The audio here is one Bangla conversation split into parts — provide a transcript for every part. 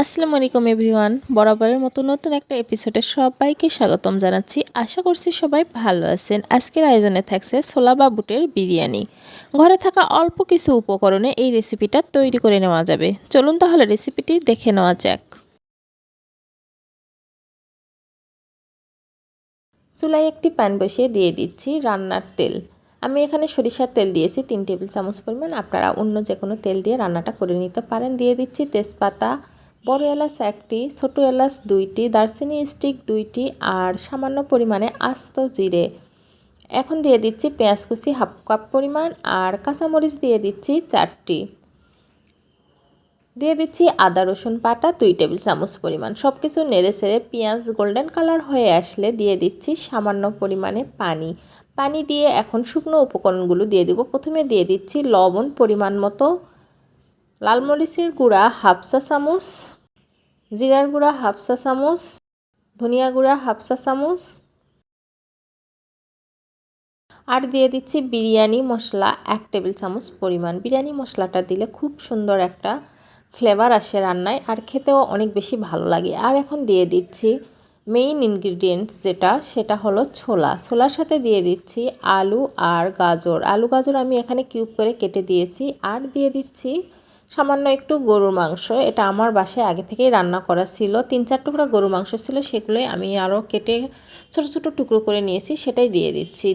আসসালামু আলাইকুম এভরিওয়ান, বরাবরের মতো নতুন একটা এপিসোডে সবাইকে স্বাগতম জানাচ্ছি। আশা করছি সবাই ভালো আছেন। আজকের আয়োজনে থাকছে ছোলা বা বুটের বিরিয়ানি। ঘরে থাকা অল্প কিছু উপকরণে এই রেসিপিটা তৈরি করে নেওয়া যাবে। চলুন তাহলে রেসিপিটি দেখে নেওয়া যাক। চুলায় একটি প্যান বসিয়ে দিয়ে দিচ্ছি রান্নার তেল। আমি এখানে সরিষার তেল দিয়েছি 3 টেবিল চামচ পরিমাণ। আপনারা অন্য যে কোনো তেল দিয়ে রান্নাটা করে নিতে পারেন। দিয়ে দিচ্ছি তেজপাতা, বড় এলাচ 1টি, ছোটো এলাচ 2টি, দারচিনি স্টিক 2টি আর সামান্য পরিমাণে আস্ত জিরে। এখন দিয়ে দিচ্ছি পেঁয়াজ কুচি 1/2 কাপ পরিমাণ আর কাঁচামরিচ দিয়ে দিচ্ছি 4টি। দিয়ে দিচ্ছি আদা রসুন বাটা 2 টেবিল চামচ পরিমাণ। সব কিছু নেড়ে ছেড়ে পেঁয়াজ গোল্ডেন কালার হয়ে আসলে দিয়ে দিচ্ছি সামান্য পরিমাণে পানি দিয়ে এখন শুকনো উপকরণগুলো দিয়ে দেব। প্রথমে দিয়ে দিচ্ছি লবণ পরিমাণ মতো, লাল মরিচের গুঁড়া 1/2 চা চামচ, জিরার গুঁড়া 1/2 চা চামচ, ধনিয়া গুঁড়া 1/2 চা চামচ আর দিয়ে দিচ্ছি বিরিয়ানি মশলা 1 টেবিল চামচ পরিমাণ। বিরিয়ানি মশলাটা দিলে খুব সুন্দর একটা ফ্লেভার আসে রান্নায় আর খেতেও অনেক বেশি ভালো লাগে। আর এখন দিয়ে দিচ্ছি মেইন ইনগ্রিডিয়েন্টস সেটা হলো ছোলার সাথে দিয়ে দিচ্ছি আলু আর গাজর। আলু গাজর আমি এখানে কিউব করে কেটে দিয়েছি। আর দিয়ে দিচ্ছি সামান্য একটু গরুর মাংস। এটা আমার বাসায় আগে থেকেই রান্না করা ছিল। 3-4 টুকরা গরুর মাংস ছিল, সেগুলোই আমি আরও কেটে ছোট ছোট টুকরো করে নিয়েছি, সেটাই দিয়ে দিচ্ছি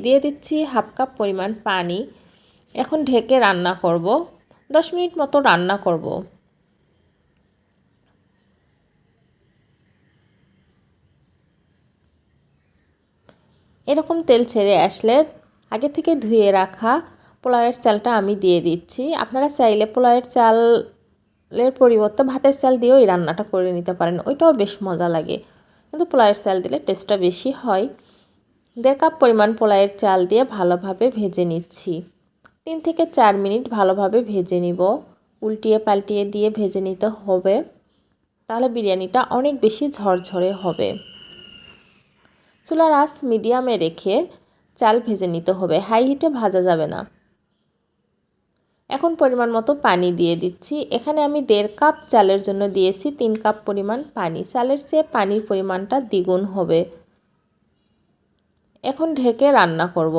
1/2 কাপ পরিমাণ পানি। এখন ঢেকে রান্না করব, 10 মিনিট মতো রান্না করব। এরকম তেল ছেড়ে আসলে আগে থেকে ধুয়ে রাখা পোলাওয়ের চালটা আমি দিয়ে দিচ্ছি। আপনারা চাইলে পোলাওয়ের চালের পরিবর্তে ভাতের চাল দিয়েও এই রান্নাটা করে নিতে পারেন, ওইটাও বেশ মজা লাগে, কিন্তু পোলাওয়ের চাল দিলে টেস্টটা বেশি হয়। 1.5 কাপ পরিমাণ পোলাওয়ের চাল দিয়ে ভালোভাবে ভেজে নিচ্ছি। 3 থেকে 4 মিনিট ভালোভাবে ভেজে নিব, উল্টিয়ে পাল্টিয়ে দিয়ে ভেজে নিতে হবে, তাহলে বিরিয়ানিটা অনেক বেশি ঝরঝরে হবে। চুলার আঁচ মিডিয়ামে রেখে চাল ভেজে নিতে হবে, হাই হিটে ভাজা যাবে না। এখন পরিমাণ মতো পানি দিয়ে দিচ্ছি। এখানে আমি 1.5 কাপ চালের জন্য দিয়েছি 3 কাপ পরিমাণ পানি। চালের চেয়ে পানির পরিমাণটা দ্বিগুণ হবে। এখন ঢেকে রান্না করব।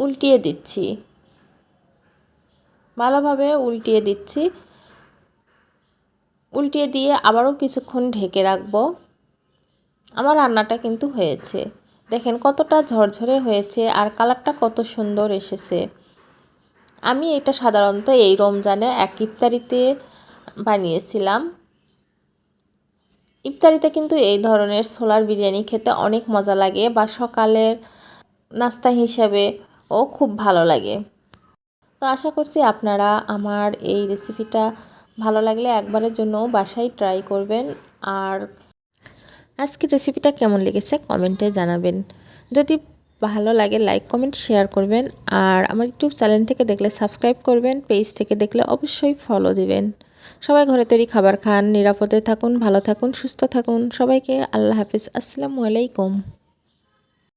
উল্টিয়ে দিচ্ছি, ভালোভাবে উল্টিয়ে দিচ্ছি। উল্টিয়ে দিয়ে আবারও কিছুক্ষণ ঢেকে রাখবো। আমার রান্নাটা কিন্তু হয়েছে, দেখেন কতটা ঝরঝরে হয়েছে আর কালারটা কত সুন্দর এসেছে। আমি এটা সাধারণত এই রমজানে এক ইফতারিতে বানিয়েছিলাম। ইফতারিতে কিন্তু এই ধরনের ছোলার বিরিয়ানি খেতে অনেক মজা লাগে, বা সকালের নাস্তা হিসেবে ও খুব ভালো লাগে। তো আশা করছি আপনারা আমার এই রেসিপিটা ভালো লাগলে একবারের জন্য বাসায় ট্রাই করবেন। আর আজকের রেসিপিটা কেমন লেগেছে কমেন্টে জানাবেন। যদি ভালো লাগে লাইক কমেন্ট শেয়ার করবেন। আর আমার ইউটিউব চ্যানেল থেকে দেখলে সাবস্ক্রাইব করবেন, পেজ থেকে দেখলে অবশ্যই ফলো দিবেন। সবাই ঘরে তৈরি খাবার খান, নিরাপদে থাকুন, ভালো থাকুন, সুস্থ থাকুন। সবাইকে আল্লাহ হাফিজ, আসসালামু আলাইকুম।